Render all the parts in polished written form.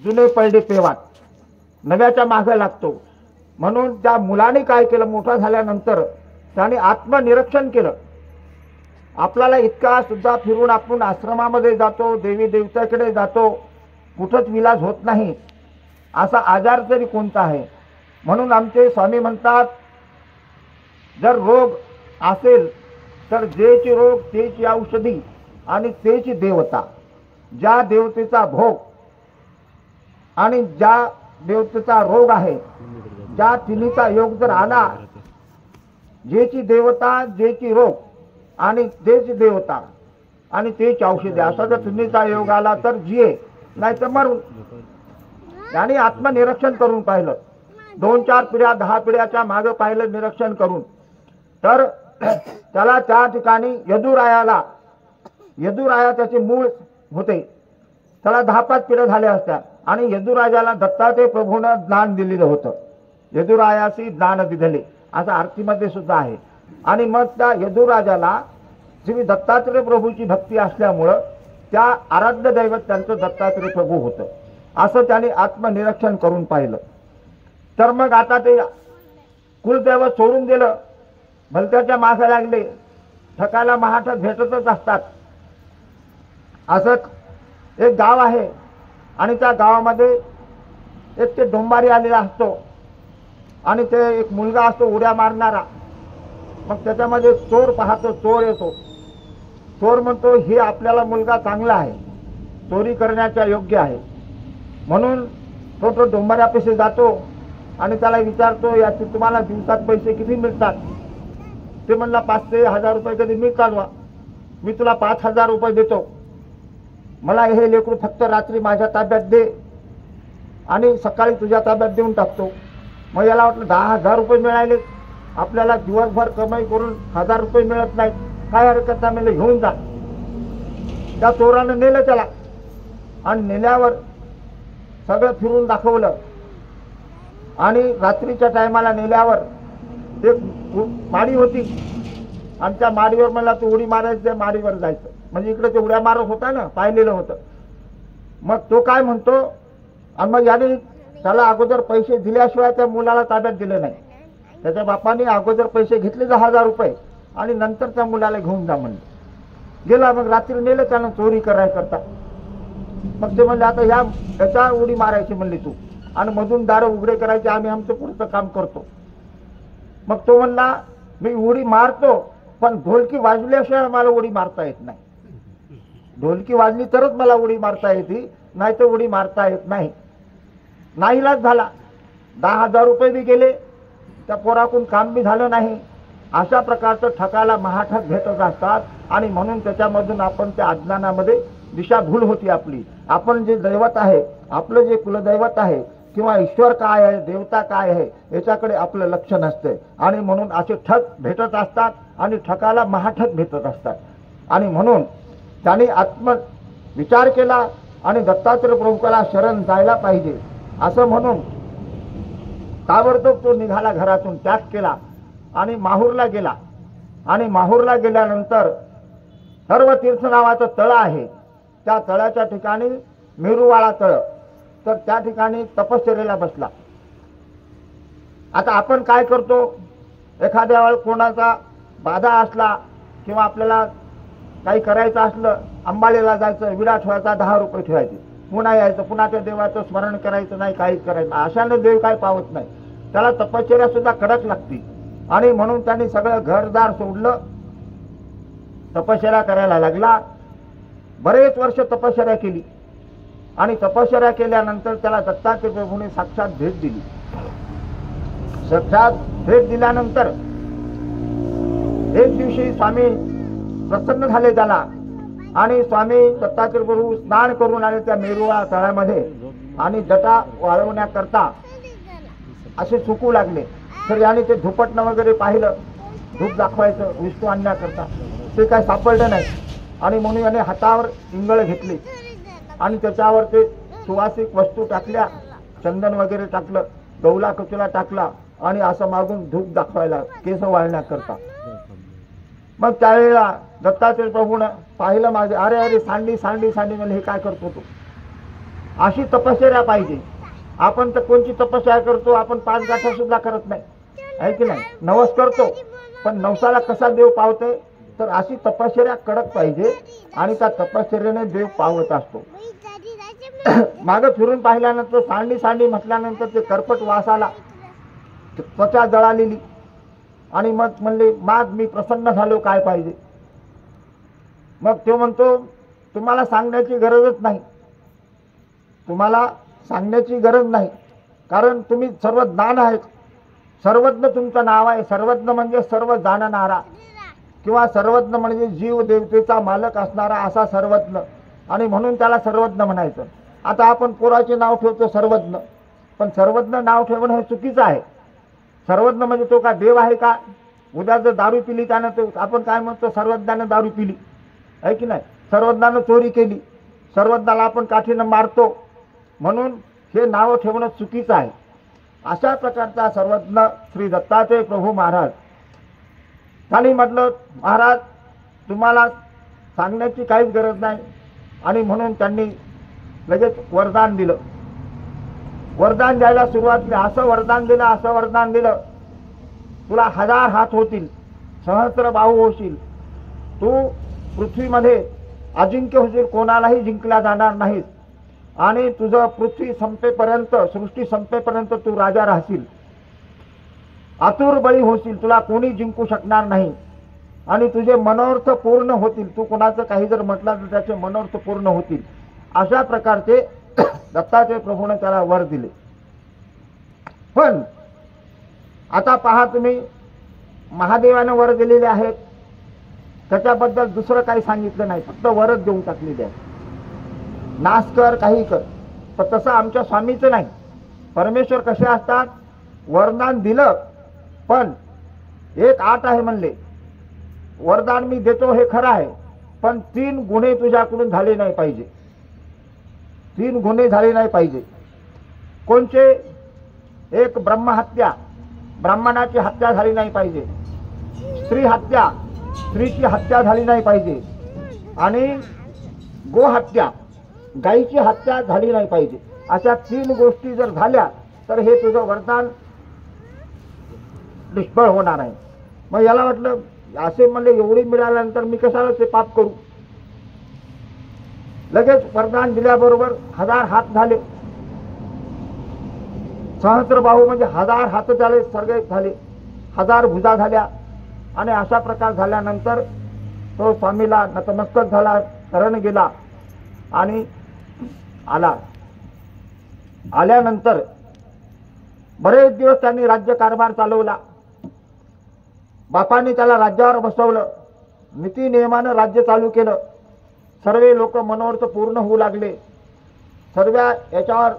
जुने पडले पेवात नव्याच्या मागे लागतो. म्हणून त्या मुलाने काय केलं, मोठा झाल्यानंतर त्याने आत्मनिरीक्षण केलं. आपल्याला इतका सुद्धा फिरून आपण आश्रमामध्ये जातो, देवी देवताकडे जातो, कुठंच विलाज होत नाही. असा आजार तरी कोणता आहे. म्हणून आमचे स्वामी म्हणतात, जर रोग असेल तर जेची रोग तेची औषधी आणि तेची देवता. ज्या देवतेचा भोग आणि ज्या देवतेचा रोग आहे, ज्या तिन्हीचा योग जर आला, जेची देवता जेची रोग आणि तेची देवता आणि तेच औषधी, असा जर तिन्हीचा योग आला तर जिये, नाही तर मरून. आणि आत्मनिरीक्षण करून पाहिलं, 2-4 पिढ्या 10 पिढ्याच्या मागे पाहिलं निरीक्षण करून, तर त्याला त्या ठिकाणी यदुराया त्याचे मूळ होते. त्याला 10-5 पिढ्या झाल्या असत्या. आणि यदुराजाला दत्तात्रय प्रभूनं ज्ञान दिलेलं होतं. यदुरायासी ज्ञान दिले असं आरतीमध्ये सुद्धा आहे. आणि मग त्या यदुराजाला श्री दत्तात्रय प्रभूची भक्ती असल्यामुळं त्या आराध्य दैवत त्यांचं दत्तात्रय प्रभू होतं. असं त्याने आत्मनिरीक्षण करून पाहिलं. तर मग आता ते कुलदैवत सोडून दिलं, भलत्याच्या मागे लागले. ठकाला महाठक भेटतच असतात. असंच एक गाव आहे आणि त्या गावामध्ये एक ते डोंबारी आलेला असतो आणि ते एक मुलगा असतो उड्या मारणारा. मग त्याच्यामध्ये चोर पाहतो, चोर येतो. चोर म्हणतो, हे आपल्याला मुलगा चांगला आहे, चोरी करण्याच्या योग्य आहे. म्हणून तो डोंबाऱ्यापाशी जातो आणि त्याला विचारतो, याचे तुम्हाला दिवसात पैसे किती मिळतात. ते म्हणला 500-1000 रुपये कधी मिळतात वा, मी तुला 5000 रुपये देतो. मला हे लेकरू फक्त रात्री माझ्या ताब्यात दे आणि सकाळी तुझ्या ताब्यात देऊन टाकतो. मग याला वाटलं 10,000 रुपये मिळाले, आपल्याला दिवसभर कमाई करून 1000 रुपये मिळत नाहीत, काय हरकत नाही, मला घेऊन जा. त्या चोरानं नेलं त्याला आणि नेल्यावर सगळं फिरून दाखवलं. आणि रात्रीच्या टायमाला नेल्यावर एक माडी होती आणि त्या माडीवर मला तू उडी मारायचं, माडीवर जायचं. म्हणजे इकडे ते उड्या मारत होता ना, पाहिलेलं होतं. मग तो काय म्हणतो, आणि मग याने त्याला अगोदर पैसे दिल्याशिवाय त्या मुलाला ताब्यात दिले नाही. त्याच्या बापाने अगोदर पैसे घेतले 10,000 रुपये आणि नंतर त्या मुलाला घेऊन जा म्हणले. गेला. मग रात्री नेलं त्यानं चोरी करायकरता. मग ते म्हणले, आता याच्या उडी मारायची म्हणली तू आणि मधून दारं उघडे करायचे, आम्ही आमचं पुढचं काम करतो. मग तो म्हणला, मी उडी मारतो पण ढोलकी वाजल्याशिवाय मला उडी मारता येत नाही. ढोलकी वाजली तरच मला उडी मारता येते, नाही तर उडी मारता येत नाही. नाईलाज झाला. 10,000 रुपये बी गेले, त्या पोराकडून काम बी झालं नाही. अशा प्रकारचं ठकाला महाठक भेटत असतात. आणि म्हणून त्याच्यामधून आपण त्या अज्ञानामध्ये दिशाभूल होती आपली. आपण जे दैवत आहे, आपलं जे कुलदैवत आहे किंवा ईश्वर काय आहे, देवता काय आहे, याच्याकडे आपलं लक्ष नसते. आणि म्हणून असे ठग भेटत असतात आणि ठकाला महाठक भेटत असतात. आणि म्हणून त्याने आत्म विचार केला आणि दत्तात्रय प्रभूला शरण जायला पाहिजे असं म्हणून ताबडतोब तो निघाला, घरातून त्याग केला आणि माहूरला गेला. आणि माहूरला गेल्यानंतर सर्व तीर्थ नावाचं तळ आहे, त्या तळाच्या ठिकाणी मेरुवाळा तळ, तर त्या ठिकाणी तपश्चर्येला बसला. आता आपण काय करतो, एखाद्या वेळ कोणाचा बाधा असला किंवा आपल्याला काही करायचं असलं, अंबाळीला जायचं, विडा ठेवायचा, 10 रुपये ठेवायचे, पुन्हा यायचं, पुन्हा त्या देवाचं स्मरण करायचं नाही, काहीच करायचं. अशाने देव काय पावत नाही. त्याला तपश्चर्या सुद्धा कडक लागते. आणि म्हणून त्यांनी सगळं घरदार सोडलं, तपश्चर्या करायला लागला. बरेच वर्ष तपश्चर्या केली. आणि तपश्चर्या केल्यानंतर त्याला दत्तात्रय प्रभूने साक्षात भेट दिली. साक्षात भेट दिल्यानंतर एक दिवशी स्वामी प्रसन्न झाले त्याला. आणि स्वामी दत्तात्रय प्रभू स्नान करून आले त्या मेरुवाळा तळ्यामध्ये आणि जटा वाळवण्याकरता असे सुकू लागले. तर याने ते धुपटणं वगैरे पाहिलं, धूप दाखवायचं विष्णू आणण्याकरता, ते काय सापडलं नाही. आणि म्हणून याने हातावर इंगळ घेतली आणि त्याच्यावर ते सुवासिक वस्तू टाकल्या, चंदन वगैरे टाकलं, गवला कचुला टाकला आणि असं मागून धूप दाखवायला, केस वाळण्याकरता. मग त्यावेळेला दत्तात्रय प्रभूनं पाहिलं माझे, अरे अरे सांडी सांडी सांडी, म्हणजे हे काय करतो तू. अशी तपश्चर्या पाहिजे. आपण तर कोणची तपश्चर्या करतो, आपण 5 गाठा सुद्धा करत नाही, आहे की नाही. नवस करतो, पण नवसाला कसा देव पावतोय, तर अशी तपश्चर्या कडक पाहिजे आणि त्या तपश्चर्याने देव पावत असतो. मागं फिरून पाहिल्यानंतर सांडी सांडी म्हटल्यानंतर ते करपट वास आला, त्वचा जळालेली, आणि मग म्हणले माग मी प्रसन्न झालो, काय पाहिजे. मग तो म्हणतो तुम्हाला सांगण्याची गरजच नाही, तुम्हाला सांगण्याची गरज नाही, कारण तुम्ही सर्व ज्ञान आहेत. सर्वज्ञ तुमचं नाव आहे. सर्वज्ञ म्हणजे सर्व जाणणारा, किंवा सर्वज्ञ म्हणजे जीव देवतेचा मालक असणारा असा सर्वज्ञ, आणि म्हणून त्याला सर्वज्ञ म्हणायचं. आता आपण पोराचे नाव ठेवतो सर्वज्ञ, पण सर्वज्ञ नाव ठेवणं हे चुकीचं आहे. सर्वज्ञ म्हणजे तो का देव आहे का? उद्या जर दारू पिली त्यानं, तो आपण काय म्हणतो, सर्वज्ञानं दारू पिली, आहे की नाही. सर्वज्ञानं चोरी केली, सर्वज्ञाला आपण काठीनं मारतो, म्हणून हे नाव ठेवणं चुकीचं आहे. अशा प्रकारचा सर्वज्ञ श्री दत्तात्रय प्रभू महाराज. त्यांनी म्हटलं महाराज तुम्हाला सांगण्याची काहीच गरज नाही, आणि म्हणून त्यांनी लगेच वरदान दिलं. वरदान द्यायला सुरुवात केली. असं वरदान दिलं, तुला 1000 हात होतील, सहस्र बाहू होशील, तू पृथ्वीमध्ये अजिंक्य होशील, कोणालाही जिंकला जाणार नाहीस, आणि तुझं पृथ्वी संपेपर्यंत, सृष्टी संपेपर्यंत तू राजा राहशील, आतुर बळी होशील, तुला कोणी जिंकू शकणार नाही, आणि तुझे मनोर्थ पूर्ण होतील. तू कोणाचं काही जर म्हटलं तर त्याचे मनोर्थ पूर्ण होतील. अशा प्रकारचे दत्तात्रय प्रभूने त्याला वर दिले. पण आता पहा तुम्ही, महादेवानं वर दिलेले आहेत, त्याच्याबद्दल दुसरं काही सांगितलं नाही, फक्त वरच देऊन टाकलेले आहे. नाश कर, काही कर. पण तसं आमच्या स्वामीचं नाही. परमेश्वर कसे असतात, वरदान दिलं, पण एक आट आहे म्हणले, वरदान मी देतो हे खरं आहे, पण 3 गुन्हे तुझ्याकडून झाले नाही पाहिजे. 3 गुन्हे झाले नाही पाहिजे. कोणचे? एक ब्रह्महत्या, ब्राह्मणाची हत्या झाली नाही पाहिजे. स्त्री हत्या, स्त्रीची हत्या झाली नाही पाहिजे. आणि गोहत्या, गायीची हत्या झाली नाही पाहिजे. अशा 3 गोष्टी जर झाल्या तर हे तुझं वरदान निष्फळ होणार आहे. मग याला वाटलं असे म्हणले एवढी मिळाल्यानंतर मी कशाला ते पाप करू. लगेच वरदान दिल्याबरोबर 1000 हात झाले, सहस्र बाहू म्हणजे 1000 हात झाले, सर्ग झाले, 1000 भुजा झाल्या. आणि अशा प्रकार झाल्यानंतर तो स्वामीला नतमस्तक झाला, शरण गेला, आणि आल्यानंतर बरेच दिवस त्यांनी राज्यकारभार चालवला. बापाने त्याला राज्यावर बसवलं, नीती नियमानं राज्य चालू केलं. सर्व लोक मनोर्थ पूर्ण होऊ लागले. सर्व याच्यावर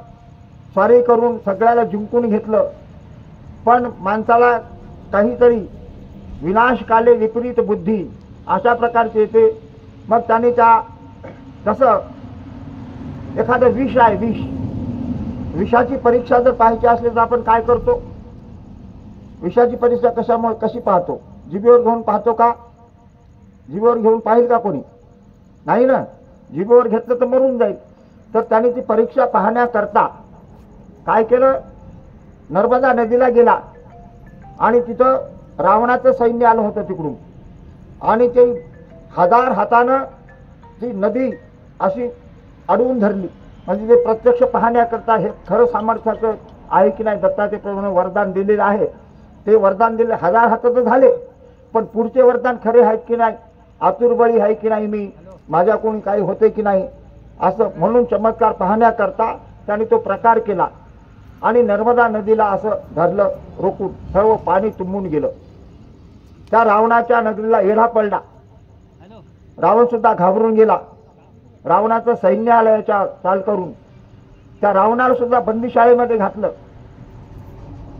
स्वारी करून सगळ्याला जिंकून घेतलं. पण माणसाला काहीतरी विनाशकाले विपरीत बुद्धी अशा प्रकारचे येते. मग त्याने त्या कसं एखादं विष आहे, विषाची परीक्षा जर पाहायची असली तर आपण काय करतो? विषाची परीक्षा कशी पाहतो? जिभेवर घेऊन पाहतो का? जिभेवर घेऊन पाहिल का कोणी? नाही ना. जिभेवर घेतलं तर मरून जाईल. तर त्याने ती परीक्षा पाहण्याकरता काय केलं? नर्मदा नदीला गेला, आणि तिथं रावणाचं सैन्य आलं होतं तिकडून, आणि ते 1000 हातानं ती नदी अशी अडवून धरली. म्हणजे ते प्रत्यक्ष पाहण्याकरता हे खरं सामर्थ्याचं आहे की नाही. दत्तात्रय प्रभूने वरदान दिलेलं आहे. ते वरदान दिले 1000 हात तर झाले, पण पुढचे वरदान खरे आहेत की नाही, आतुरबळी आहे की नाही, मी माझ्याकडून काही होते की नाही, असं म्हणून चमत्कार पाहण्याकरता त्याने तो प्रकार केला. आणि नर्मदा नदीला असं धरलं रोखून, सर्व पाणी तुंबून गेलं. त्या रावणाच्या नगरीला येढा पडला. रावण सुद्धा घाबरून गेला. रावणाचं सैन्य आलं याच्या चाल करून. त्या रावणाला सुद्धा बंदीशाळेमध्ये घातलं.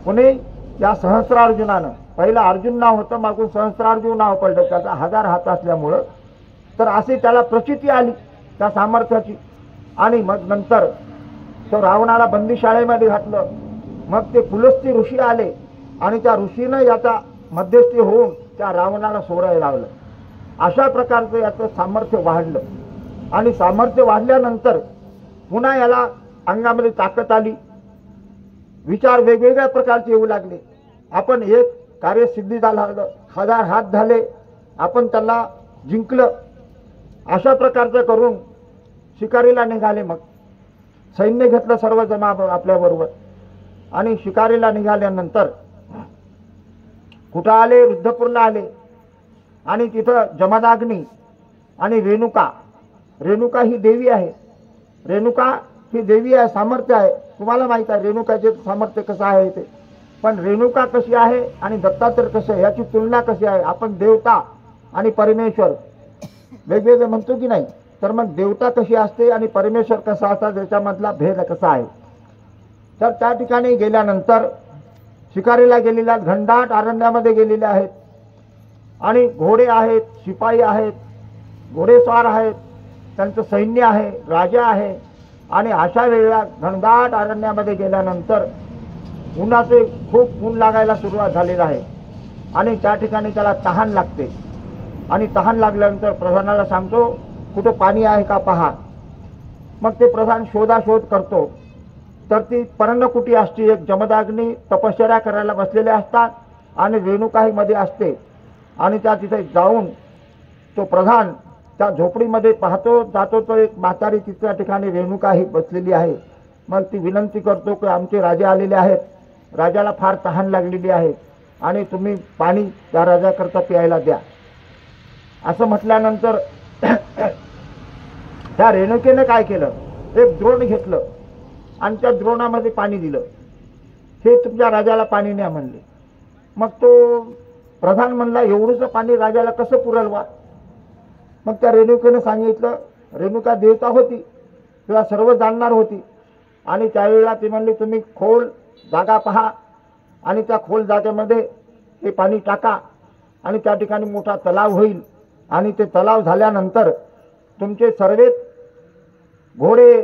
कोणी? या सहस्रार्जुनानं. पहिला अर्जुन नाव होतं, मागून सहस्रार्जुन नाव पडलं त्याचा 1000 हात असल्यामुळं. तर अशी त्याला प्रचिती आली त्या सामर्थ्याची. आणि मग नंतर तो रावणाला बंदीशाळेमध्ये घातलं. मग ते पुलस्ती ऋषी आले, आणि त्या ऋषीनं याचा मध्यस्थी होऊन त्या रावणाला सोडायला लावलं. अशा प्रकारचं याचं सामर्थ्य वाढलं. आणि सामर्थ्य वाढल्यानंतर पुन्हा याला अंगामध्ये ताकद आली, विचार वेगवेगळ्या प्रकारचे येऊ लागले. आपण एक कार्य सिद्धी झालं, 1000 हात झाले, आपण त्यांना जिंकलं. अशा प्रकारचं करून शिकारीला निघाले. मग सैन्य घेतलं सर्व जमा आपल्याबरोबर आणि शिकारीला निघाल्यानंतर कुठं आले? रुद्रपूरला आले. आणि तिथं जमदाग्नी आणि रेणुका, रेणुका ही देवी आहे. रेणुका ही देवी आहे, सामर्थ्य आहे. तुम्हाला माहित आहे रेणुकाचे सामर्थ्य कसं आहे ते. पण रेणुका कशी आहे आणि दत्तात्रय कसं आहे याची तुलना कशी आहे. आपण देवता आणि परमेश्वर वेगवेगळे म्हणतो की नाही, तर मग देवता कशी असते आणि परमेश्वर कसा असतात याच्यामधला भेद कसा आहे. तर त्या ठिकाणी गेल्यानंतर शिकारीला गेलेल्या घनदाट अरण्यामध्ये गेलेले आहेत आणि घोडे आहेत, शिपाई आहेत, घोडेस्वार आहेत, त्यांचं सैन्य आहे, राजा आहे. आणि अशा वेळेला घनदाट अरण्यामध्ये गेल्यानंतर उन्हाचे खूप ऊन लागायला सुरुवात झालेला आहे आणि त्या ठिकाणी त्याला तहान लागते. आणि तहान लागल्यानंतर प्रधानाला सांगतो कुठं पाणी आहे का पहा. मग ते प्रधान शोधाशोध करतो. तर ती पर्णकुटी असते, एक जमदाग्नी तपश्चर्या करायला बसलेले असतात आणि रेणुकाही मध्ये असते. आणि त्या तिथे जाऊन तो प्रधान त्या झोपडीमध्ये पाहतो, जातो तो एक म्हातारी तिच्या ठिकाणी रेणुका ही बसलेली आहे. मग ती विनंती करतो की आमचे राजे आलेले आहेत, राजाला फार तहान लागलेली आहे आणि तुम्ही पाणी त्या राजाकरता प्यायला द्या. असं म्हटल्यानंतर त्या रेणुकेने काय केलं, एक द्रोण घेतलं आणि त्या द्रोणामध्ये पाणी दिलं. हे तुमच्या राजाला पाणी न्या म्हणले. मग तो प्रधान म्हणला एवढंच पाणी राजाला कसं पुरेल वा. मग त्या रेणुकेने सांगितलं, रेणुका देवता होती किंवा सर्व जाणणार होती. आणि त्यावेळेला ती म्हणली तुम्ही खोल जागा पहा आणि त्या खोल जागेमध्ये हे पाणी टाका आणि त्या ठिकाणी मोठा तलाव होईल. आणि ते तलाव झाल्यानंतर तुमचे सर्व घोडे,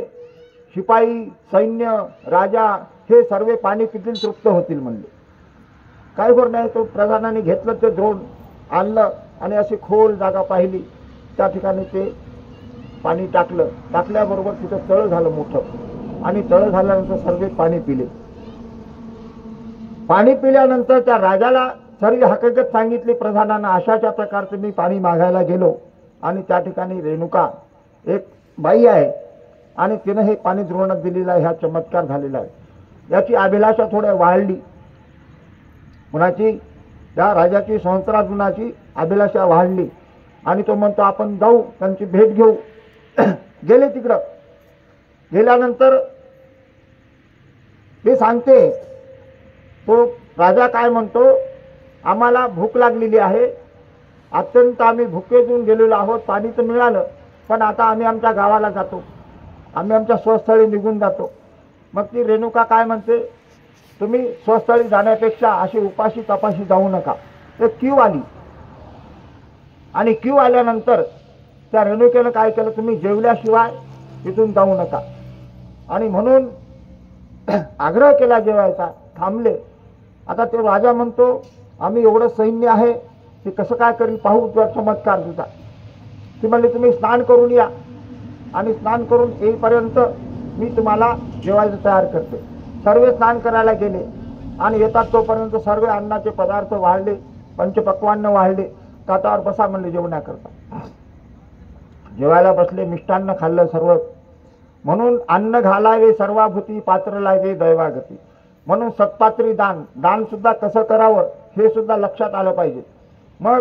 शिपाई, सैन्य, राजा हे सर्व पाणी पितील, तृप्त होतील म्हणले. काय बरं नाही. तो प्रधानाने घेतलं ते द्रोण आणलं आणि अशी खोल जागा पाहिली. त्या ठिकाणी ते पाणी टाकलं. टाकल्याबरोबर तिथं तळ झालं मोठं आणि तळ झाल्यानंतर सर्व पाणी पिले. पाणी पिल्यानंतर त्या राजाला सर्व हकीकत सांगितली प्रधानानं. अशाच्या प्रकारचं मी पाणी मागायला गेलो आणि त्या ठिकाणी रेणुका एक बाई आहे आणि तिनं हे पाणी द्रोणात दिलेलं आहे. हा चमत्कार झालेला आहे. याची अभिलाषा थोड्या वाढली. कुणाची? त्या राजाची, सहस्रार्जुनाची अभिलाषा वाढली आणि तो म्हणतो आपण जाऊ त्यांची भेट घेऊ. गेले तिकडं. गेल्यानंतर ते सांगते, तो राजा काय म्हणतो, आम्हाला भूक लागलेली आहे, अत्यंत आम्ही भुकेतून गेलेलो आहोत. पाणी तर मिळालं पण आता आम्ही आमच्या गावाला जातो, आम्ही आमच्या स्वस्थळी निघून जातो. मग ती रेणुका काय म्हणते, तुम्ही स्वस्थळी जाण्यापेक्षा अशी उपाशी तपाशी जाऊ नका. एक क्यू आली आणि क्यू आल्यानंतर त्या रेणुकेनं काय केलं, तुम्ही जेवल्याशिवाय तिथून जाऊ नका. आणि म्हणून आग्रह केला जेवायचा. थांबले. आता ते राजा म्हणतो आम्ही एवढं सैन्य आहे ते कसं काय करील पाहू तुझा चमत्कार तुझा. ती म्हणली तुम्ही स्नान करून या आणि स्नान करून येईपर्यंत मी तुम्हाला जेवायचं तयार करते. सर्व स्नान करायला गेले आणि येतात तोपर्यंत सर्व अन्नाचे पदार्थ वाढले, पंचपक्वान्न वाढले. ताटावर बसा म्हणले जेवण्याकरता. जेवायला बसले, मिष्टान्न खाल्लं सर्व. म्हणून अन्न घालावे सर्वाभूती, पात्र लागे दैवागती. म्हणून सत्पात्री दान, दान सुद्धा कसं करावं हे सुद्धा लक्षात आलं पाहिजे. मग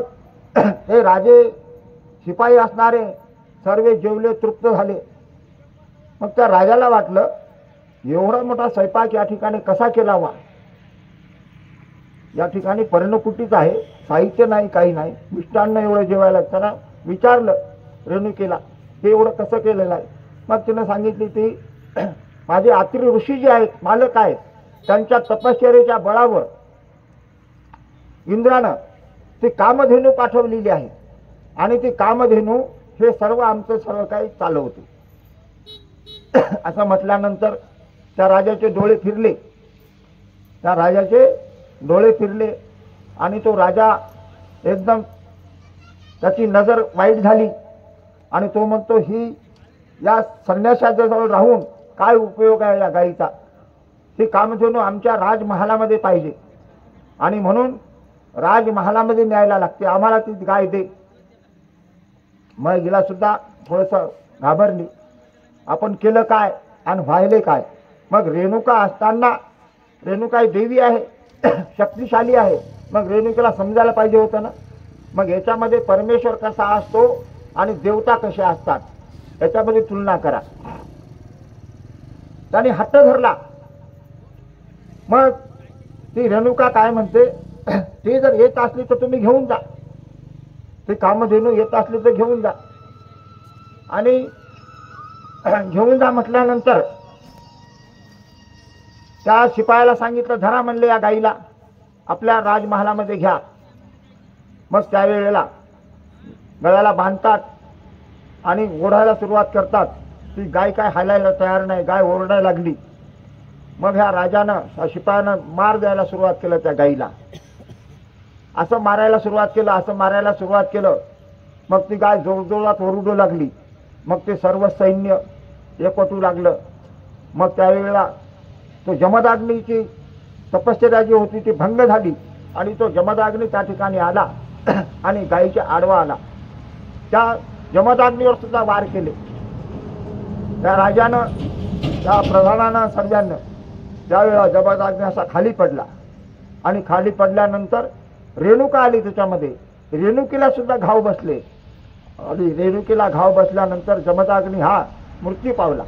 हे राजे, शिपाई असणारे सर्व जेवले, तृप्त झाले. मग त्या राजाला वाटलं एवढा मोठा स्वयंपाक या ठिकाणी कसा केलावा. या ठिकाणी पर्णकुटीच आहे, साहित्य नाही, काही नाही, मिष्टान्न एवढं जेवायला. त्याला विचारलं रेणुकेला हे एवढं कसं केलेलं आहे. मग तिनं सांगितली ती माझे अत्री ऋषी जे आहेत, मालक आहेत, त्यांच्या तपश्चर्येच्या बळावर इंद्रानं ती कामधेनू पाठवलेली आहे आणि ती कामधेनू हे सर्व आमचं सर्व काही चालवते. असं म्हटल्यानंतर त्या राजाचे डोळे फिरले. त्या राजाचे डोळे फिरले आणि तो राजा एकदम त्याची नजर वाईट झाली आणि तो म्हणतो ही या संन्यासाच्या जवळ राहून काय उपयोग आहे या गायीचा, ती कामधेनू आमच्या राजमहालामध्ये पाहिजे आणि म्हणून राजमहालामध्ये न्यायला लागते, आम्हाला ती गाय दे. मग हिला सुद्धा थोडंसं घाबरली, आपण केलं काय आणि व्हायले काय. मग रेणुका असताना, रेणुका ही देवी आहे, शक्तिशाली आहे, मग रेणुकेला समजायला पाहिजे होतं ना. मग याच्यामध्ये परमेश्वर कसा असतो आणि देवता कसे असतात याच्यामध्ये तुलना करा. त्याने हट्ट धरला. मग ती रेणुका काय म्हणते, ती जर येत असली तर तुम्ही घेऊन जा, ते कामधेनू येत असली तर घेऊन जा. आणि घेऊन जा म्हटल्यानंतर त्या शिपायाला सांगितलं, धरा म्हणले या गाईला आपल्या राजमहालामध्ये घ्या. मग त्यावेळेला गळ्याला बांधतात आणि ओढायला सुरुवात करतात. ती गाय काय हालायला तयार नाही, गाय ओरडायला लागली. मग ह्या राजानं, शिपायानं मार द्यायला सुरुवात केलं त्या गाईला, असं मारायला सुरुवात केलं, असं मारायला सुरुवात केलं. मग ती गाय जोरजोरात ओरडू लागली. मग ते सर्व सैन्य एकवटू लागलं. मग त्यावेळेला तो जमदाग्नीची तपश्चर्या जी होती ती भंग झाली आणि तो जमदाग्नी त्या ठिकाणी आला आणि गायीच्या आडवा आला. त्या जमदाग्नीवर सुद्धा वार केले. त्या राजानं, त्या प्रधानानं, सर्वांना त्यावेळेला जमदाग्नी असा खाली पडला आणि खाली पडल्यानंतर रेणुका आली त्याच्यामध्ये. रेणुकीला सुद्धा घाव बसले आणि रेणुकीला घाव बसल्यानंतर जमदाग्नी हा मृत्यू पावला.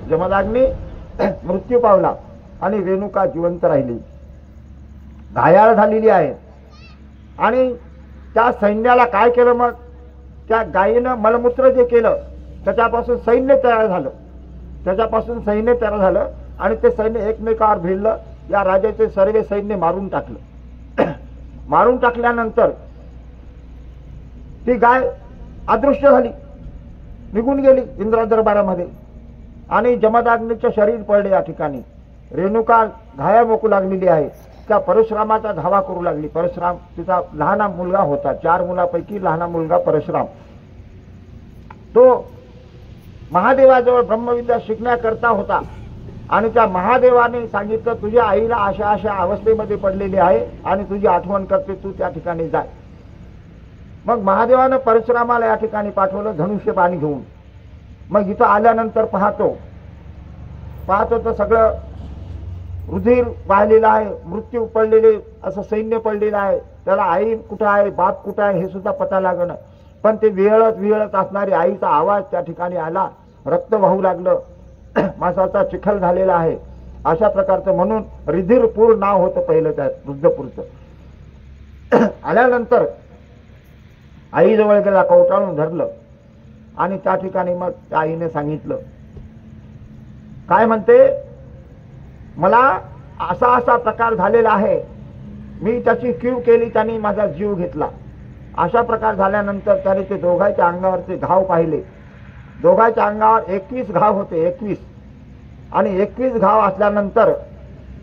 जमदाग्नी मृत्यू पावला आणि रेणुका जिवंत राहिली, घायाळ झालेली आहे. आणि त्या सैन्याला काय केलं, मग त्या गायीनं मलमूत्र जे केलं त्याच्यापासून सैन्य तयार झालं, त्याच्यापासून सैन्य तयार झालं आणि ते सैन्य एकमेकावर भिडलं. या राजाचे सर्व सैन्य मारून टाकलं. मारून टाकल्यानंतर ती गाय अदृश्य झाली, निघून गेली इंद्र दरबारामध्ये आणि जमदाग्नीचे शरीर पडले या ठिकाणी. रेणुका घाया मोकू लागलेली आहे. त्या परशुरामाचा धावा करू लागली. परशुराम तिचा लहाना मुलगा होता, 4 मुलापैकी लहाना मुलगा परशुराम. तो महादेवाजवळ ब्रह्मविद्या शिकण्याकरता होता आणि त्या महादेवाने सांगितलं, तुझ्या आईला अशा अशा अवस्थेमध्ये पडलेली आहे आणि तुझी आठवण करते, तू त्या ठिकाणी जाय. मग महादेवानं परशुरामाला या ठिकाणी पाठवलं धनुष्य पाणी घेऊन. मग इथं आल्यानंतर पाहतो तर सगळं रुधिर वाहिलेलं आहे, मृत्यू पडलेले असं सैन्य पडलेलं आहे. त्याला आई कुठं आहे, बाप कुठं आहे हे सुद्धा पता लागणं. पण ते विहळत असणारी आईचा आवाज त्या ठिकाणी आला, रक्त वाहू लागलं, मासाचा चिखल झालेला आहे अशा प्रकारचं. म्हणून रिधिरपूर नाव होतं पहिलं त्या रुद्रपूरचं. आल्यानंतर आईजवळ गेला, कवटाळून धरलं आणि त्या ठिकाणी मग त्या आईने सांगितलं, काय म्हणते, मला असा असा प्रकार झालेला आहे, मी त्याची कीव केली, त्यांनी माझा जीव घेतला. अशा प्रकार झाल्यानंतर त्याने ते दोघांच्या अंगावरचे घाव पाहिले. दोघांच्या अंगावर 21 घाव होते, 21. आणि 21 घाव असल्यानंतर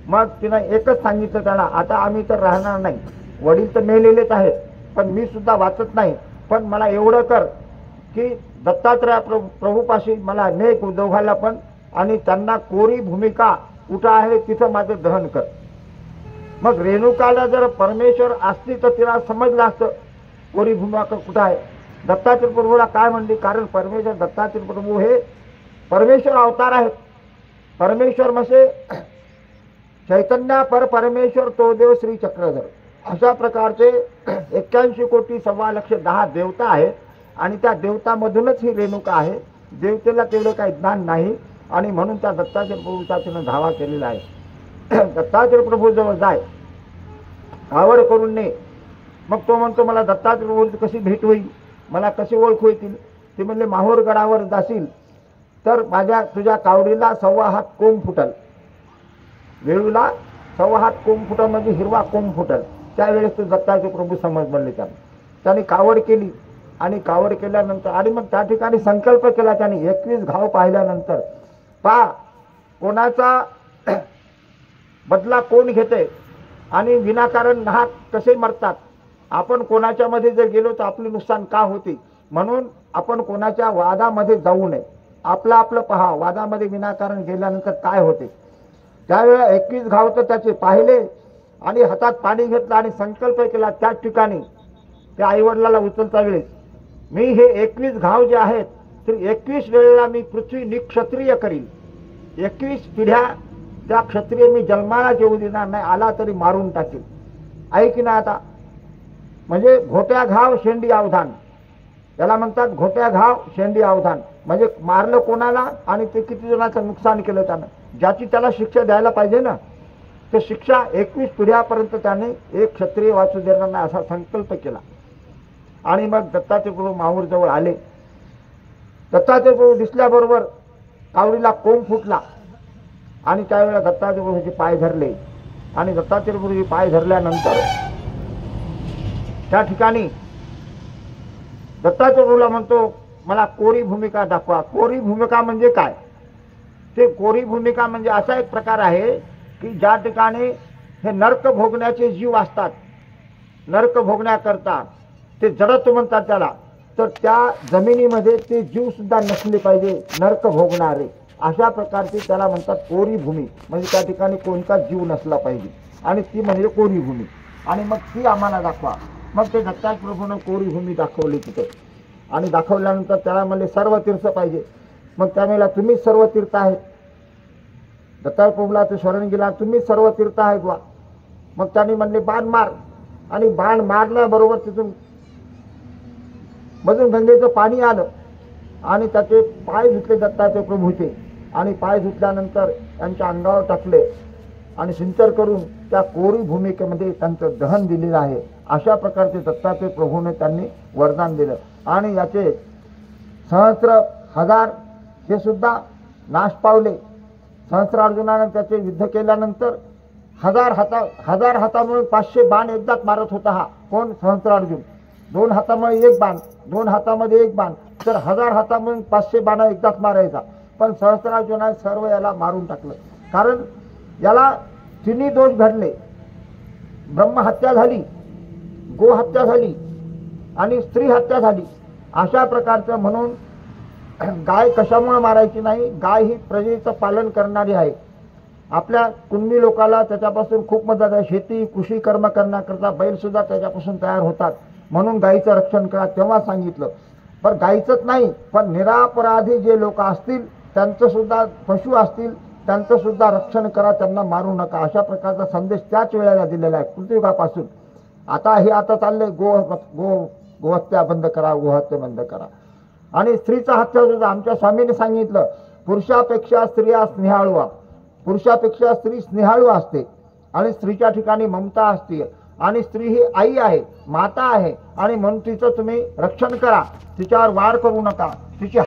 मग तिनं एकच सांगितलं त्याला, आता आम्ही तर राहणार नाही, वडील तर मेलेलेच आहेत, पण मी सुद्धा वाचत नाही, पण मला एवढं कर की दत्तात्रय प्रभूपाशी मला नेक दोघांना पण, आणि त्यांना कोरी भूमिका कुठं आहे तिथं माझं दहन कर. मग रेणुकाला जर परमेश्वर असती तर तिला समजलं असतं कोरी भूमिका कुठं आहे. दत्तात्रय प्रभूला काय म्हणली, कारण परमेश्वर दत्तात्रय प्रभू हे परमेश्वर अवतार आहेत. परमेश्वर म्हणजे चैतन्य पर परमेश्वर तो देव श्री चक्रधर, अशा प्रकारचे 81 कोटी 1.25 देवता आहेत आणि त्या देवतामधूनच ही रेणुका आहे. देवतेला तेवढं काही ज्ञान नाही आणि म्हणून त्या दत्तात्रय प्रभूचा तिनं धावा केलेला आहे. दत्तात्रय प्रभूजवळ जाय, आवड करून ने. मग तो म्हणतो, मला दत्तात्रय प्रभूची कशी भेट होईल, मला कशी ओळख होईल. ते म्हणले, माहूरगडावर जाशील तर माझ्या तुझ्या कावडीला 1.25 हात कोंब फुटल, वेळूला 1.25 हात कोंब फुटल म्हणजे हिरवा कोंब फुटल. त्यावेळेस तो दत्तात्रय प्रभू समज बनले. त्याने कावड केली आणि कावड केल्यानंतर आणि मग त्या ठिकाणी संकल्प केला त्याने. 21 घाव पाहिल्यानंतर पा कोणाचा बदला कोण घेते आणि विनाकारण नाहक कसे मरतात. आपण कोणाच्या मध्ये जर गेलो तर आपले नुकसान का होते, म्हणून आपण कोणाच्या वादामध्ये जाऊ नये. आपलं आपलं पहा, वादामध्ये विनाकारण गेल्यानंतर काय होते. त्यावेळेला 21 घाव तर त्याचे पाहिले आणि हातात पाणी घेतलं आणि संकल्प केला त्याच ठिकाणी त्या आईवडिलाला उचलता वेळेस, मी हे 21 घाव जे आहेत तर 21 वेळेला मी पृथ्वी निक्षत्रिय करील. 21 पिढ्या त्या क्षत्रिय मी जन्माला येऊ देणार नाही, आला तरी मारून टाकेल. आहे की ना. आता म्हणजे घोट्या घाव शेंडी अवधान, त्याला म्हणतात घोट्या घाव शेंडी अवधान. म्हणजे मारलं कोणाला आणि ते किती जणांचं नुकसान केलं त्यानं, ज्याची त्याला शिक्षा द्यायला पाहिजे ना. ते शिक्षा 21 पिढ्यापर्यंत त्याने एक क्षत्रिय वाचू देणार नाही असा संकल्प केला. आणि मग दत्तात्रय प्रभू माहूरजवळ आले. दत्तात्रय प्रभू दिसल्याबरोबर कावडीला कोंब फुटला आणि त्यावेळेला दत्तात्रय प्रभूचे पाय धरले. आणि दत्तात्रय प्रभूचे पाय धरल्यानंतर त्या ठिकाणी दत्तात्रय प्रभूला म्हणतो, मला कोरी भूमिका दाखवा. कोरी भूमिका म्हणजे काय. ते कोरी भूमिका म्हणजे असा एक प्रकार आहे की ज्या ठिकाणी हे नरक भोगण्याचे जीव असतात, नरक भोगण्याकरता ते जडत्व म्हणतात त्याला, तर त्या जमिनीमध्ये ते जीव सुद्धा नसले पाहिजे नरक भोगणारे. अशा प्रकारचे त्याला म्हणतात कोरी भूमी. म्हणजे त्या ठिकाणी कोणता जीव नसला पाहिजे आणि ती म्हणजे कोरी भूमी. आणि मग ती आम्हाला दाखवा. मग ते दत्तात्रय प्रभूनं कोरी भूमी दाखवली तिथे. आणि दाखवल्यानंतर त्याला म्हणले सर्व तीर्थ पाहिजे. मग त्यावेळेला तुम्ही सर्व तीर्थ आहेत. दत्तात्रय प्रभूला ते शरण गेला, तुम्ही सर्व तीर्थ आहेत वा. मग त्यांनी म्हणले बाण मार. आणि बाण मारल्याबरोबर तिथून मधून गंगेचं पाणी आलं आणि त्याचे पाय धुतले दत्तात्रय प्रभूचे. आणि पाय धुतल्यानंतर त्यांच्या अंगावर टाकले आणि सिंचर करून त्या कोरी भूमिकेमध्ये त्यांचं दहन दिलेलं आहे. अशा प्रकारचे दत्तात्रय प्रभूने त्यांनी वरदान दिलं. आणि याचे सहस्र हजार हे सुद्धा नाश पावले. सहस्रार्जुनाने त्याचे युद्ध केल्यानंतर हजार हातामुळे 500 बाण एकदाच मारत होता हा. कोण. सहस्रार्जुन. 2 हातामुळे 1 बाण, 2 हातामध्ये 1 बाण, तर 1000 हातामुळे 500 बाण एकदाच मारायचा. पण सहस्रार्जुनाने सर्व याला मारून टाकलं. कारण याला तिन्ही दोष घडले. ब्रह्महत्या झाली, गोहत्या झाली आणि स्त्री हत्या झाली. अशा प्रकारचं म्हणून गाय कशामुळे मारायची नाही. गाय ही प्रजेचं पालन करणारी आहे. आपल्या कुणबी लोकाला त्याच्यापासून खूप मदत आहे. शेती कृषी कर्म करण्याकरता बैल सुद्धा त्याच्यापासून तयार होतात. म्हणून गायीचं रक्षण करा तेव्हा सांगितलं. पण गायीचंच नाही, पण निरापराधी जे लोक असतील त्यांचं सुद्धा, पशु असतील त्यांचं सुद्धा रक्षण करा, त्यांना मारू नका. अशा प्रकारचा संदेश त्याच वेळेला दिलेला आहे कृतयुगापासून. आता चाललंय गोहत्या बंद करा, गोहत्या बंद करा. आणि स्त्रीचा हत्या सुद्धा आमच्या स्वामींनी सांगितलं, पुरुषापेक्षा स्त्रिया स्नेहाळू. पुरुषापेक्षा स्त्री स्नेहाळू असते आणि स्त्रीच्या ठिकाणी ममता असते. आणि स्त्री ही आई आहे, माता आहे. आणि म्हणून तिचं तुम्ही रक्षण करा, तिच्यावर वार करू नका, तिची